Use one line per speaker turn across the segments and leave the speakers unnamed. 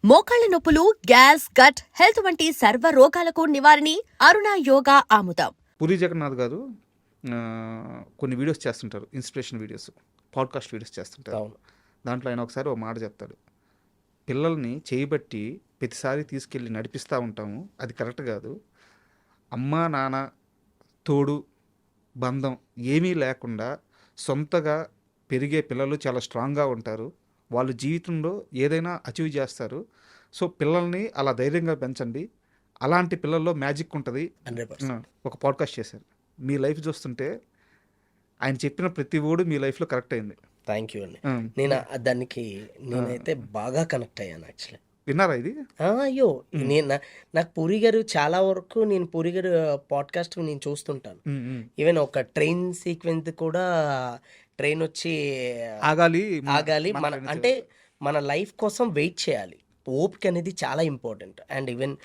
మోకాళ్ల నొప్పులు, gas, gut health వంటి సర్వ రోగాలకు నివారణి అరుణ యోగా ఆముదం.
పూరి జగన్నాథ్ గారు కొన్ని వీడియోస్ చేస్తుంటారు, ఇన్స్పిరేషన్ వీడియోస్, పాడ్కాస్ట్ వీడియోస్ చేస్తుంటారు.
అవును.
దాంట్లో ఆయన ఒకసారి ఒక మాట చెప్తాడు, పిల్లల్ని చేయబట్టి ప్రతిసారి తీసుకెళ్ళి నడిపిస్తూ ఉంటాము, అది కరెక్ట్ కాదు. అమ్మ నాన్న తోడు బంధం ఏమీ లేకుండా సొంతగా పెరిగే పిల్లలు చాలా స్ట్రాంగ్గా ఉంటారు, వాళ్ళు జీవితంలో ఏదైనా అచీవ్ చేస్తారు. సో పిల్లల్ని అలా ధైర్యంగా పెంచండి, అలాంటి పిల్లల్లో మ్యాజిక్ ఉంటుంది.
100%.
ఒక పాడ్కాస్ట్ చేశారు. మీ లైఫ్ చూస్తుంటే ఆయన చెప్పిన ప్రతి ఓడు మీ లైఫ్లో కరెక్ట్ అయింది.
థ్యాంక్ యూ అండి. నేను దానికి నేనైతే బాగా కనెక్ట్ అయ్యాను యాక్చువల్లీ.
విన్నారా ఇది?
అయ్యో, నాకు పూరి గారు చాలా వరకు నేను పూరి గారు పాడ్కాస్ట్ నేను చూస్తుంటాను. ఈవెన్ ఒక ట్రైన్ సీక్వెన్స్ కూడా, ట్రైన్ వచ్చి ఆగాలి మన అంటే మన లైఫ్ కోసం వెయిట్ చేయాలి, ఓపిక అనేది చాలా important. And even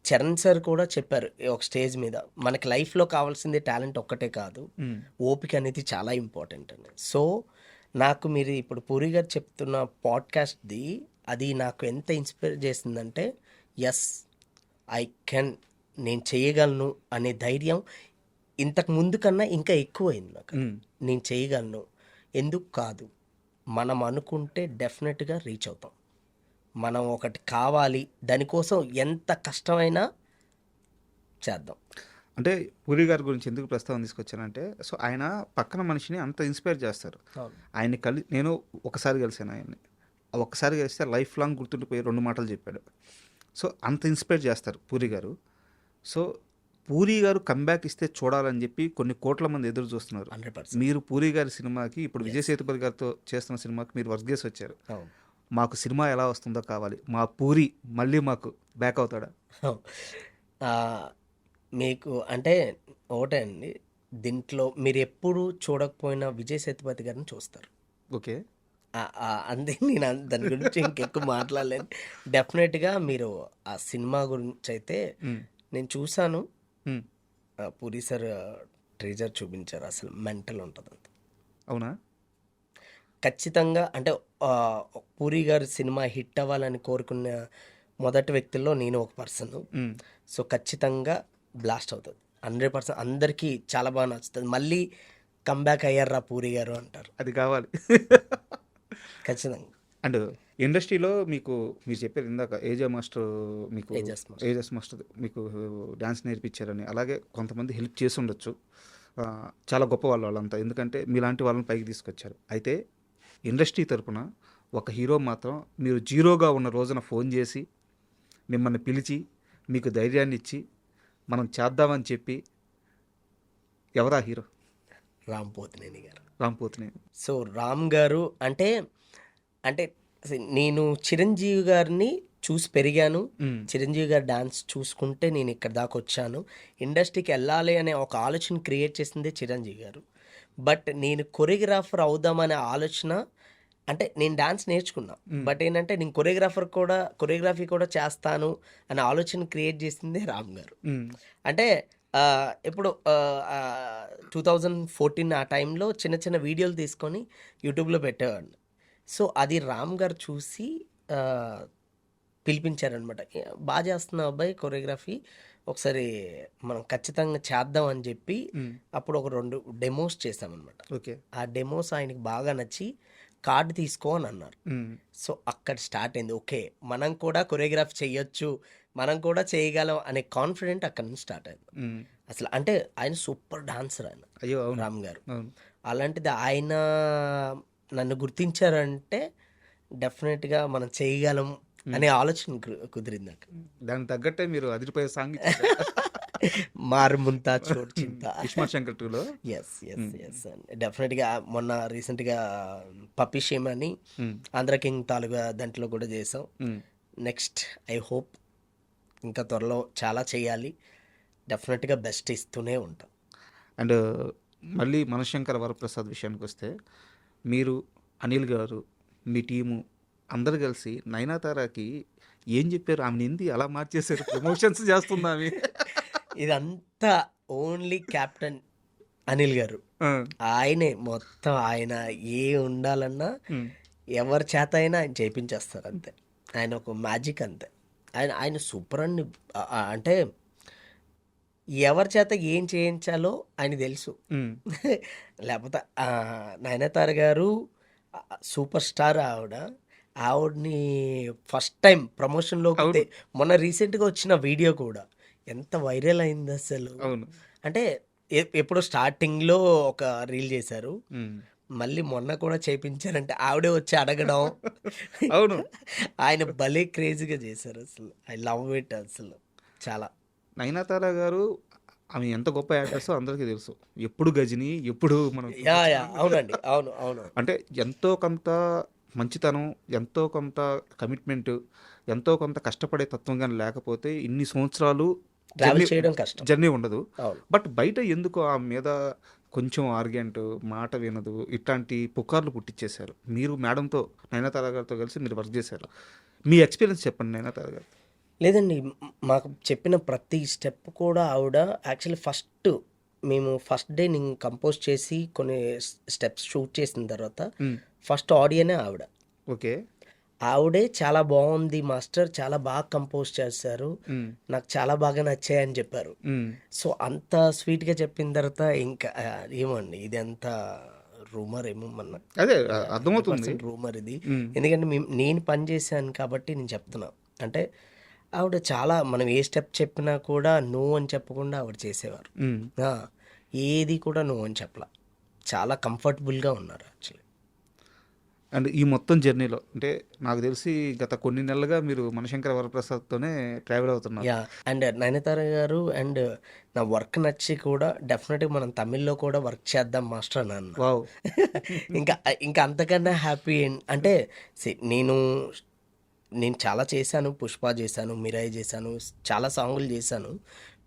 Charan sir కూడా చెప్పారు ఒక స్టేజ్ మీద, మనకి లైఫ్లో కావాల్సింది టాలెంట్ ఒక్కటే కాదు, ఓపిక అనేది చాలా ఇంపార్టెంట్ అని. సో నాకు మీరు ఇప్పుడు పూరి గారు చెప్తున్న పాడ్కాస్ట్ది అది నాకు ఎంత ఇన్స్పైర్ చేసిందంటే, ఎస్ ఐ కెన్, నేను చేయగలను అనే ధైర్యం ఇంతకు ముందు కన్నా ఇంకా ఎక్కువైంది నాకు. నేను చేయగలను, ఎందుకు కాదు, మనం అనుకుంటే డెఫినెట్గా రీచ్ అవుతాం. మనం ఒకటి కావాలి, దానికోసం ఎంత కష్టమైనా చేద్దాం.
అంటే పూరి గారి గురించి ఎందుకు ప్రస్తావన తీసుకొచ్చానంటే, సో ఆయన పక్కన మనిషిని అంత ఇన్స్పైర్ చేస్తారు. ఆయన్ని నేను ఒకసారి కలిసాను ఆయన్ని, ఒక్కసారి కలిస్తే లైఫ్ లాంగ్ గుర్తుండిపోయి 2 మాటలు చెప్పాడు. సో అంత ఇన్స్పైర్ చేస్తారు పూరి గారు. సో పూరి గారు కంబ్యాక్ ఇస్తే చూడాలని చెప్పి కొన్ని కోట్ల మంది ఎదురు చూస్తున్నారు.
100%.
మీరు పూరి గారి సినిమాకి, ఇప్పుడు విజయ్ సేతుపతి గారితో చేస్తున్న సినిమాకి మీరు వర్క్ చేసి వచ్చారు. మాకు సినిమా ఎలా వస్తుందో కావాలి, మా పూరి మళ్ళీ మాకు బ్యాక్ అవుతాడా?
మీకు అంటే ఒకటే అండి, దీంట్లో మీరు ఎప్పుడు చూడకపోయినా విజయ్ సేతుపతి గారిని చూస్తారు.
ఓకే,
అంతే. నేను దాని గురించి ఇంకెక్కువ మాట్లాడలేను. డెఫినెట్గా మీరు ఆ సినిమా గురించి అయితే నేను చూసాను. పూరి సార్ ట్రేజర్ చూపించారు, అసలు మెంటల్ ఉంటుంది అంత.
అవునా?
ఖచ్చితంగా అంటే పూరి గారి సినిమా హిట్ అవ్వాలని కోరుకున్న మొదటి వ్యక్తుల్లో నేను ఒక పర్సన్. సో ఖచ్చితంగా బ్లాస్ట్ అవుతుంది 100%. అందరికీ చాలా బాగా నచ్చుతుంది. మళ్ళీ కంబ్యాక్ అయ్యారా పూరి గారు అంటారు.
అది కావాలి
ఖచ్చితంగా.
అండ్ ఇండస్ట్రీలో మీకు, మీరు చెప్పారు ఇందాక ఏజా మాస్టర్, మీకు ఏజస్ మాస్టర్ మీకు డ్యాన్స్ నేర్పించారని, అలాగే కొంతమంది హెల్ప్ చేసి ఉండొచ్చు, చాలా గొప్ప వాళ్ళంతా, ఎందుకంటే మీలాంటి వాళ్ళని పైకి తీసుకొచ్చారు. అయితే ఇండస్ట్రీ తరపున ఒక హీరో మాత్రం మీరు జీరోగా ఉన్న రోజున ఫోన్ చేసి మిమ్మల్ని పిలిచి మీకు ధైర్యాన్ని ఇచ్చి మనం చేద్దామని చెప్పి, ఎవరా హీరో?
రామ్ పోతినేని గారు.
రామ్ పోతినేని.
సో రామ్ గారు అంటే నేను చిరంజీవి గారిని చూసి పెరిగాను. చిరంజీవి గారి డాన్స్ చూసుకుంటే నేను ఇక్కడ దాకా వచ్చాను. ఇండస్ట్రీకి వెళ్ళాలి అనే ఒక ఆలోచన క్రియేట్ చేసిందే చిరంజీవి గారు. బట్ నేను కొరియోగ్రాఫర్ అవుదామనే ఆలోచన, అంటే నేను డాన్స్ నేర్చుకున్నా, బట్ ఏంటంటే నేను కొరియోగ్రఫీ కూడా చేస్తాను అనే ఆలోచన క్రియేట్ చేసిందే రామ్ గారు. అంటే ఇప్పుడు 2014 ఆ టైంలో చిన్న చిన్న వీడియోలు తీసుకొని యూట్యూబ్లో పెట్టేవాడిని. సో అది రామ్ గారు చూసి పిలిపించారనమాట. బాగా చేస్తున్నావు అబ్బాయి కొరియోగ్రఫీ, ఒకసారి మనం ఖచ్చితంగా చేద్దాం అని చెప్పి అప్పుడు ఒక 2 డెమోస్ చేసామన్నమాట.
ఓకే,
ఆ డెమోస్ ఆయనకి బాగా నచ్చి కార్డు తీసుకో అని అన్నారు. సో అక్కడ స్టార్ట్ అయింది, ఓకే మనం కూడా కొరియోగ్రఫీ చేయొచ్చు, మనం కూడా చేయగలం అనే కాన్ఫిడెంట్ అక్కడ నుంచి స్టార్ట్ అయింది. అసలు అంటే ఆయన సూపర్ డాన్సర్ ఆయన.
అయ్యో
రామ్ గారు. అలాంటిది ఆయన నన్ను గుర్తించారంటే డెఫినెట్గా మనం చేయగలం అనే ఆలోచన కుదిరింది అక్కడ.
దానికి తగ్గట్టే మీరు అదిరిపోయే సాంగ్
మారుముంతా చోటు చింత
శంకర్ 2లో.
ఎస్ డెఫినెట్గా మొన్న రీసెంట్గా పప్పి షేమ్ అని ఆంధ్ర కింగ్ తాలూకా దాంట్లో కూడా చేసాం. నెక్స్ట్ ఐ హోప్ ఇంకా త్వరలో చాలా చేయాలి, డెఫినెట్గా బెస్ట్ ఇస్తూనే ఉంటాం.
అండ్ మళ్ళీ మనశంకర వరప్రసాద్ విషయానికి వస్తే, మీరు అనిల్ గారు మీ టీము అందరు కలిసి నయనతారకి ఏం చెప్పారు? ఆమె నింది అలా మార్చేశారు, ప్రమోషన్స్ చేస్తుంది ఆమె.
ఇదంతా ఓన్లీ కెప్టెన్ అనిల్ గారు. ఆయనే మొత్తం, ఆయన ఏ ఉండాలన్నా ఎవరి చేత అయినా ఆయన చేయించేస్తారు అంతే. ఆయన ఒక మ్యాజిక్ అంతే. ఆయన సూపర్ అండి. అంటే ఎవరి చేత ఏం చేయించాలో ఆయన తెలుసు. లేకపోతే నయనతార గారు సూపర్ స్టార్ ఆవిడని ఫస్ట్ టైం ప్రమోషన్లోకి మొన్న రీసెంట్గా వచ్చిన వీడియో కూడా ఎంత వైరల్ అయింది అసలు. అంటే ఎప్పుడో స్టార్టింగ్లో ఒక రీల్ చేశారు, మళ్ళీ మొన్న కూడా చేయించారంటే ఆవిడే వచ్చి అడగడం.
అవును,
ఆయన భలే క్రేజీగా చేశారు అసలు. ఐ లవ్ ఇట్ అసలు చాలా.
నయనతార గారు ఆమె ఎంత గొప్ప యాక్టర్స్ అందరికీ తెలుసు. ఎప్పుడు గజని, ఎప్పుడు మనం
అవునండి, అవును అవును.
అంటే ఎంతో కొంత మంచితనం, ఎంతో కొంత కమిట్మెంట్, ఎంతో కొంత కష్టపడే తత్వం కానీ లేకపోతే ఇన్ని సంవత్సరాలు
ట్రావెల్ చేయడం కష్టం,
జర్నీ ఉండదు. బట్ బయట ఎందుకు ఆ మీద కొంచెం ఆర్గ్యుమెంట్, మాట వినదు, ఇట్లాంటి పుకార్లు పుట్టించేశారు. మీరు మేడంతో, నయనతార గారితో కలిసి మీరు వర్క్ చేశారు. మీ ఎక్స్పీరియన్స్ చెప్పండి నయనతార గారు.
లేదండి, మాకు చెప్పిన ప్రతి స్టెప్ కూడా ఆవిడ యాక్చువల్లీ మేము ఫస్ట్ డే నేను కంపోజ్ చేసి కొన్ని స్టెప్స్ షూట్ చేసిన తర్వాత ఫస్ట్ ఆడియోనే ఆవిడ.
ఓకే.
ఆవిడే చాలా బాగుంది మాస్టర్, చాలా బాగా కంపోజ్ చేశారు, నాకు చాలా బాగా నచ్చాయని చెప్పారు. సో అంత స్వీట్గా చెప్పిన తర్వాత ఇంకా ఏమండి ఇది అంత రూమర్ ఏమో మన
అదే అర్థమవుతుంది,
రూమర్ ఇది. ఎందుకంటే నేను పని చేశాను కాబట్టి నేను చెప్తున్నా. అంటే ఆవిడ చాలా, మనం ఏ స్టెప్ చెప్పినా కూడా నో అని చెప్పకుండా ఆవిడ చేసేవారు. ఏది కూడా నో అని చెప్పలా, చాలా కంఫర్టబుల్గా ఉన్నారు యాక్చువల్లీ.
అండ్ ఈ మొత్తం జర్నీలో అంటే నాకు తెలిసి గత కొన్ని నెలలుగా మీరు మనశంకర వరప్రసాద్తోనే ట్రావెల్ అవుతున్నారు.
అండ్ నయనతార గారు అండ్ నా వర్క్ నచ్చి కూడా డెఫినెట్గా మనం తమిళ్లో కూడా వర్క్ చేద్దాం మాస్టర్ అని అన్న.
వావ్.
ఇంకా అంతకన్నా హ్యాపీ. అంటే నేను చాలా చేశాను, పుష్ప చేశాను, మిరాయి చేశాను, చాలా సాంగులు చేశాను.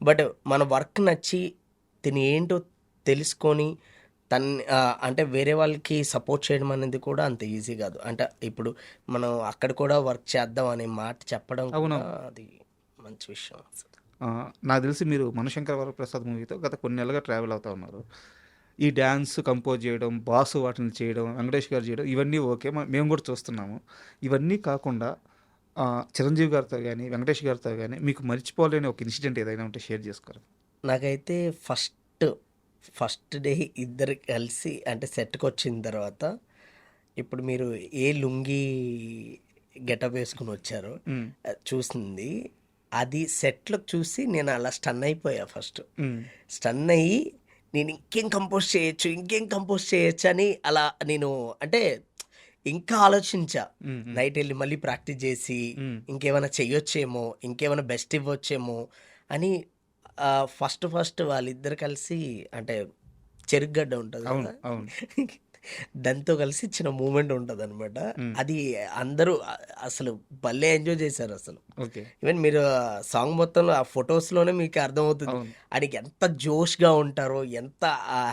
బట్ మన వర్క్ నచ్చి తిని ఏంటో తెలుసుకొని అంటే వేరే వాళ్ళకి సపోర్ట్ చేయడం అనేది కూడా అంత ఈజీ కాదు. అంటే ఇప్పుడు మనం అక్కడ కూడా వర్క్ చేద్దాం అనే మాట చెప్పడం అది మంచి విషయం.
నాకు తెలిసి మీరు మనశంకర వరప్రసాద్ మూవీతో గత కొన్ని నెలలుగా ట్రావెల్ అవుతూ ఉన్నారు. ఈ డ్యాన్స్ కంపోజ్ చేయడం, బాసు వాటిని చేయడం, వెంకటేష్ గారు చేయడం, ఇవన్నీ ఓకే, మేము కూడా చూస్తున్నాము. ఇవన్నీ కాకుండా చిరంజీవి గారితో కానీ, వెంకటేష్ గారితో కానీ మీకు మర్చిపోలేని ఒక ఇన్సిడెంట్ ఏదైనా ఉంటే షేర్ చేసుకోరు.
నాకైతే ఫస్ట్ డే ఇద్దరు కలిసి అంటే సెట్కి వచ్చిన తర్వాత, ఇప్పుడు మీరు ఏ లుంగి గెటప్ వేసుకుని వచ్చారో చూసింది, అది సెట్లో చూసి నేను అలా స్టన్ అయిపోయా. ఫస్ట్ స్టన్ అయ్యి నేను ఇంకేం కంపోజ్ చేయొచ్చు అని అలా నేను అంటే ఇంకా ఆలోచించా. నైట్ వెళ్ళి మళ్ళీ ప్రాక్టీస్ చేసి ఇంకేమైనా చెయ్యొచ్చేమో, ఇంకేమైనా బెస్ట్ ఇవ్వచ్చేమో అని. ఫస్ట్ వాళ్ళిద్దరు కలిసి అంటే చెరుగ్గడ్డ ఉంటుంది కదా, దాంతో కలిసి ఇచ్చిన మూమెంట్ ఉంటుంది అనమాట. అది అందరూ అసలు భలే ఎంజాయ్ చేశారు అసలు. ఈవెన్ మీరు సాంగ్ మొత్తంలో ఆ ఫొటోస్లోనే మీకు అర్థమవుతుంది ఆయనకి ఎంత జోష్గా ఉంటారో, ఎంత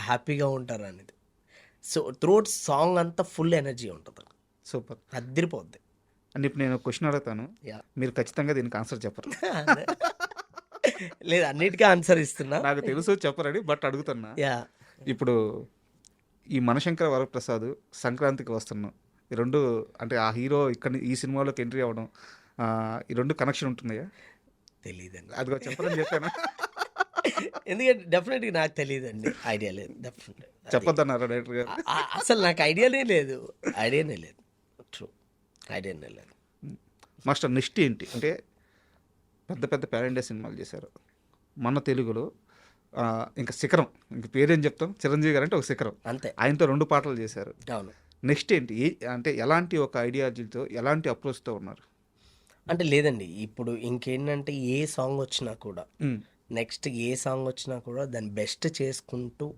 హ్యాపీగా ఉంటారో అనేది. సో త్రూఅవుట్ సాంగ్ అంతా ఫుల్ ఎనర్జీ ఉంటుంది.
సూపర్,
అదిరిపోద్ది.
అండ్ ఇప్పుడు నేను క్వశ్చన్ అడుగుతాను, మీరు ఖచ్చితంగా దీనికి ఆన్సర్ చెప్పరు.
లేదు, అన్నిటికీ ఆన్సర్ ఇస్తున్నా.
నాకు తెలుసు చెప్పరని, బట్ అడుగుతున్నా. ఇప్పుడు ఈ మనశంకర వరప్రసాద్ సంక్రాంతికి వస్తున్నాం, ఈ రెండు అంటే ఆ హీరో ఇక్కడ ఈ సినిమాలోకి ఎంట్రీ అవ్వడం, ఈ రెండు కనెక్షన్ ఉంటున్నాయా?
తెలియదండి,
అదిగో చెప్పరని చెప్పాను.
ఎందుకంటే డెఫినెట్గా నాకు తెలియదండి, ఐడియా లేదు. డెఫినెట్
చెప్పొద్దన్నారా డైరెక్టర్ గారు?
అసలు నాకు ఐడియానే లేదు. ట్రూ, ఐడియానే లేదు.
మాస్టర్ నెక్స్ట్ ఏంటి అంటే పెద్ద పెద్ద ప్యారెండే సినిమాలు చేశారు మన తెలుగులో. ఇంకా శిఖరం, ఇంక పేరేం చెప్తాం, చిరంజీవి గారు అంటే ఒక శిఖరం
అంతే.
ఆయనతో 2 పాటలు చేశారు.
అవును.
నెక్స్ట్ ఏంటి అంటే ఎలాంటి ఒక ఐడియాలజీతో, ఎలాంటి అప్రోచ్తో ఉన్నారు?
అంటే లేదండి, ఇప్పుడు ఇంకేంటంటే ఏ సాంగ్ వచ్చినా కూడా, నెక్స్ట్ ఏ సాంగ్ వచ్చినా కూడా దాన్ని బెస్ట్ చేసుకుంటూ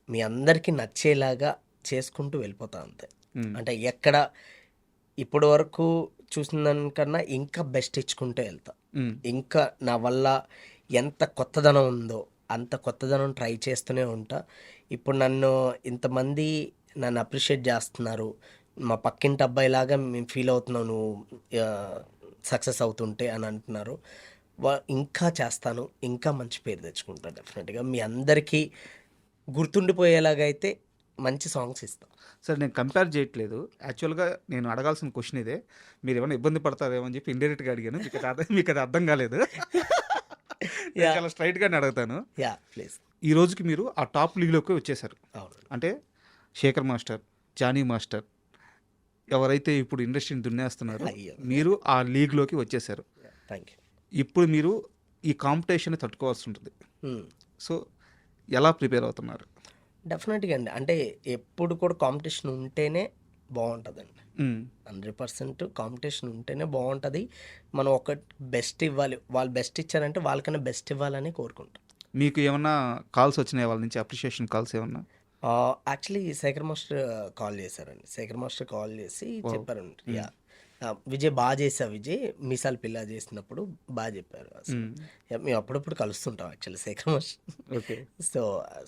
మీ అందరికీ నచ్చేలాగా చేసుకుంటూ వెళ్ళిపోతా అంతే. అంటే ఎక్కడ ఇప్పటి వరకు చూసిన దానికన్నా ఇంకా బెస్ట్ ఇచ్చుకుంటూ వెళ్తా. ఇంకా నా వల్ల ఎంత కొత్తదనం ఉందో అంత కొత్తదనం ట్రై చేస్తూనే ఉంటా. ఇప్పుడు ఇంతమంది నన్ను అప్రిషియేట్ చేస్తున్నారు, మా పక్కింటి అబ్బాయిలాగా మేము ఫీల్ అవుతున్నాం నువ్వు సక్సెస్ అవుతుంటే అని అంటున్నారు. ఇంకా చేస్తాను, ఇంకా మంచి పేరు తెచ్చుకుంటాను డెఫినెట్గా. మీ అందరికీ గుర్తుండిపోయేలాగా అయితే మంచి సాంగ్స్ ఇస్తాం.
సార్ నేను కంపేర్ చేయట్లేదు, యాక్చువల్గా నేను అడగాల్సిన క్వశ్చన్ ఇదే, మీరు ఏమైనా ఇబ్బంది పడతారేమో అని చెప్పి ఇండైరెక్ట్గా అడిగాను, మీకు అది అర్థం కాలేదు. నేను చాలా స్ట్రైట్గానే అడుగుతాను.
Yeah please.
ఈ రోజుకి మీరు ఆ టాప్ లీగ్లోకి వచ్చేసారు.
అవును.
అంటే శేఖర్ మాస్టర్, జానీ మాస్టర్ ఎవరైతే ఇప్పుడు ఇండస్ట్రీని దున్నేస్తున్నారో మీరు ఆ లీగ్లోకి వచ్చేసారు.
Thank you.
ఇప్పుడు మీరు ఈ కాంపిటీషన్ తట్టుకోవాల్సి ఉంటుంది. సో ఎలా ప్రిపేర్ అవుతున్నారు?
డెఫినెట్గా అండి, అంటే ఎప్పుడు కూడా కాంపిటీషన్ ఉంటేనే బాగుంటుందండి. 100% కాంపిటీషన్ ఉంటేనే బాగుంటుంది. మనం ఒక బెస్ట్ ఇవ్వాలి, వాళ్ళు బెస్ట్ ఇచ్చారంటే వాళ్ళకన్నా బెస్ట్ ఇవ్వాలని కోరుకుంటాం.
మీకు ఏమన్నా కాల్స్ వచ్చినాయి వాళ్ళ నుంచి, అప్రిషియేషన్ కాల్స్ ఏమన్నా?
యాక్చువల్లీ శేఖర్ మాస్టర్ కాల్ చేశారండి. శేఖర్ మాస్టర్ కాల్ చేసి చెప్పారండి, యా విజయ్ బాగా చేసావు విజయ్, మీసాలు పిల్ల చేసినప్పుడు బాగా చెప్పారు. మేము అప్పుడప్పుడు కలుస్తుంటాం actually Shekhar master.
Okay.
So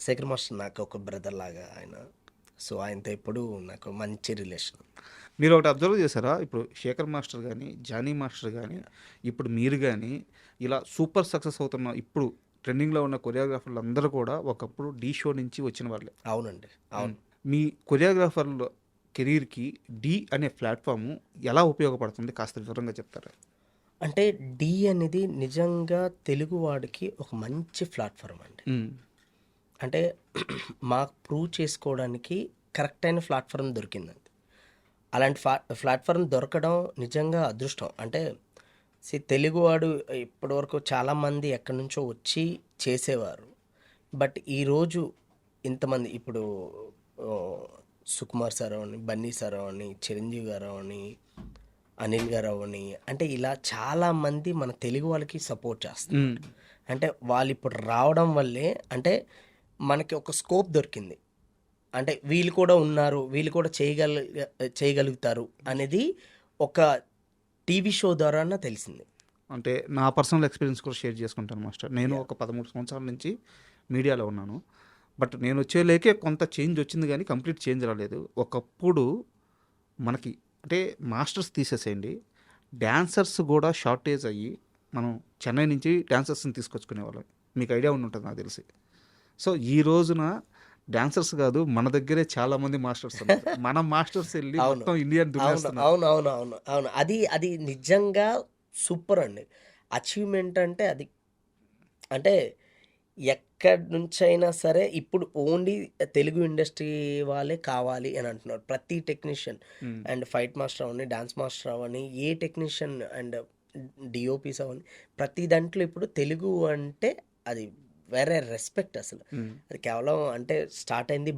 Shekhar master నాకు ఒక బ్రదర్ లాగా ఆయన. సో ఆయనతో ఎప్పుడు నాకు మంచి రిలేషన్.
మీరు ఒకటి అబ్జర్వ్ చేశారా, ఇప్పుడు శేఖర్ మాస్టర్ కానీ, జానీ మాస్టర్ కానీ, ఇప్పుడు మీరు కానీ ఇలా సూపర్ సక్సెస్ అవుతున్న ఇప్పుడు ట్రెండింగ్లో ఉన్న కొరియోగ్రాఫర్లు అందరూ కూడా ఒకప్పుడు డీ షో నుంచి వచ్చిన వాళ్ళే.
అవునండి, అవును.
మీ కొరియోగ్రాఫర్ల కెరీర్కి డీ అనే ప్లాట్ఫాము ఎలా ఉపయోగపడుతుంది కాస్త వివరంగా చెప్తారా?
అంటే డీ అనేది నిజంగా తెలుగువాడికి ఒక మంచి ప్లాట్ఫామ్ అండి. అంటే మాకు ప్రూవ్ చేసుకోవడానికి కరెక్ట్ అయిన ప్లాట్ఫామ్ దొరికిందండి. అలాంటి ప్లాట్ఫామ్ దొరకడం నిజంగా అదృష్టం. అంటే తెలుగువాడు ఇప్పటివరకు చాలామంది ఎక్కడి నుంచో వచ్చి చేసేవారు. బట్ ఈరోజు ఇంతమంది, ఇప్పుడు సుకుమార్ సార్ అని, బన్నీ సార్ అని, చిరంజీవి గారు అని, అనిల్ గారు అని, అంటే ఇలా చాలామంది మన తెలుగు వాళ్ళకి సపోర్ట్ చేస్తారు. అంటే వాళ్ళు ఇప్పుడు రావడం వల్లే అంటే మనకి ఒక స్కోప్ దొరికింది. అంటే వీళ్ళు కూడా ఉన్నారు, వీళ్ళు కూడా చేయగలుగుతారు అనేది ఒక టీవీ షో ద్వారా తెలిసింది.
అంటే నా పర్సనల్ ఎక్స్పీరియన్స్ కూడా షేర్ చేసుకుంటాను మాస్టర్. నేను ఒక 13 సంవత్సరాల నుంచి మీడియాలో ఉన్నాను. బట్ నేను వచ్చేలేకే కొంత చేంజ్ వచ్చింది కానీ కంప్లీట్ చేంజ్ రాలేదు. ఒకప్పుడు మనకి అంటే మాస్టర్స్ తీసేసేయండి, డ్యాన్సర్స్ కూడా షార్టేజ్ అయ్యి మనం చెన్నై నుంచి డ్యాన్సర్స్ని తీసుకొచ్చుకునేవాళ్ళం. మీకు ఐడియా ఉండి ఉంటుంది నాకు తెలిసి. సో ఈ రోజున డాన్సర్స్ కాదు, మన దగ్గరే చాలా మంది మాస్టర్స్ ఉన్నారు. మనం మాస్టర్స్ వెళ్ళి మొత్తం ఇండియన్ దున్నేస్తున్నాం.
అవును. అది నిజంగా సూపర్ అండి. అచీవ్మెంట్ అంటే అది. అంటే ఎక్కడి నుంచైనా సరే ఇప్పుడు ఓన్లీ తెలుగు ఇండస్ట్రీ వాళ్ళే కావాలి అని అంటున్నారు. ప్రతి టెక్నీషియన్ అండ్ ఫైట్ మాస్టర్ అవని, డాన్స్ మాస్టర్ అవని, ఏ టెక్నీషియన్ అండ్ డిఓపీస్ అవని, ప్రతి దాంట్లో ఇప్పుడు తెలుగు అంటే అది వేరే రెస్పెక్ట్ అసలు. అది కేవలం అంటే స్టార్ట్ అయింది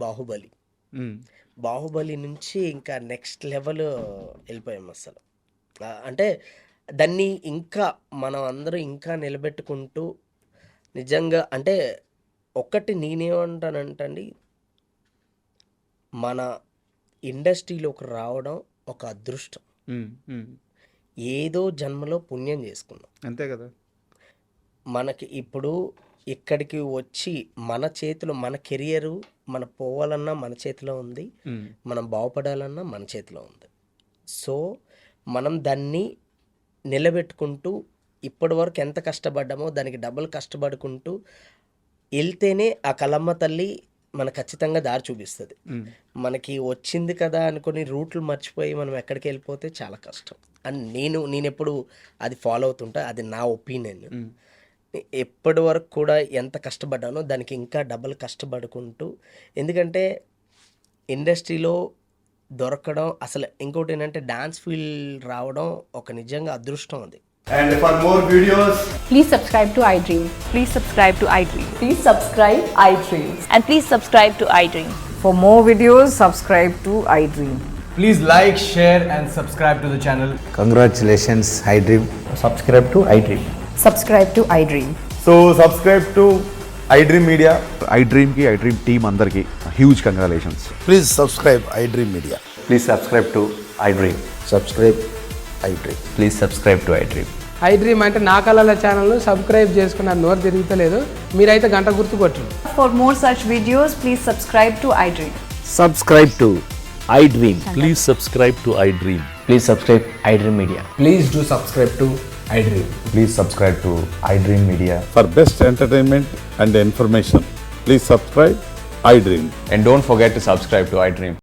బాహుబలి నుంచి ఇంకా నెక్స్ట్ లెవెల్ వెళ్ళిపోయాం అసలు. అంటే దాన్ని ఇంకా మనం అందరూ ఇంకా నిలబెట్టుకుంటూ నిజంగా అంటే ఒక్కటి నేనేమంటానంటండి, మన ఇండస్ట్రీలోకి రావడం ఒక అదృష్టం. ఏదో జన్మలో పుణ్యం చేసుకున్నాం,
అంతే కదా.
మనకి ఇప్పుడు ఇక్కడికి వచ్చి మన చేతిలో మన కెరియరు, మన పోవాలన్నా మన చేతిలో ఉంది, మనం బాగుపడాలన్నా మన చేతిలో ఉంది. సో మనం దాన్ని నిలబెట్టుకుంటూ ఇప్పటి వరకు ఎంత కష్టపడ్డామో దానికి డబుల్ కష్టపడుకుంటూ వెళ్తేనే ఆ కలమ్మ తల్లి మనకు ఖచ్చితంగా దారి చూపిస్తుంది. మనకి వచ్చింది కదా అనుకుని రూట్లు మర్చిపోయి మనం ఎక్కడికి వెళ్ళిపోతే చాలా కష్టం అని నేను ఎప్పుడు అది ఫాలో అవుతుంటా. అది నా ఒపీనియన్. ఎప్పటి వరకు కూడా ఎంత కష్టపడ్డానో దానికి ఇంకా డబుల్ కష్టపడుకుంటూ, ఎందుకంటే ఇండస్ట్రీలో దొరకడం అసలు ఇంకోటి ఏంటంటే డాన్స్ ఫీల్డ్ రావడం ఒక నిజంగా అదృష్టం అది.
And for more videos,
please subscribe to iDream.
Please subscribe to iDream.
Please subscribe iDream.
And please subscribe to iDream.
For more videos, subscribe to iDream.
please like, share and subscribe to the channel.
Congratulations, iDream.
Subscribe to iDream.
Subscribe to iDream.
So subscribe to iDream Media.
iDream ki iDream team andarki huge congratulations.
Please subscribe iDream Media.
Please subscribe to iDream.
Subscribe iDream.
Please subscribe to iDream.
iDream అంటే నా కళల ఛానల్ను subscribe చేసుకున్న నోరు తిరుగుతలేదు, మీరైతే గంట గుర్తు కొట్టండి.
For more such videos, please subscribe to iDream.
Subscribe to iDream.
Please subscribe to iDream. Please subscribe iDream Media.
Please do subscribe to iDream.
Please subscribe to iDream Media.
For best entertainment and information, please subscribe
I Dream.
And don't forget to subscribe to iDream.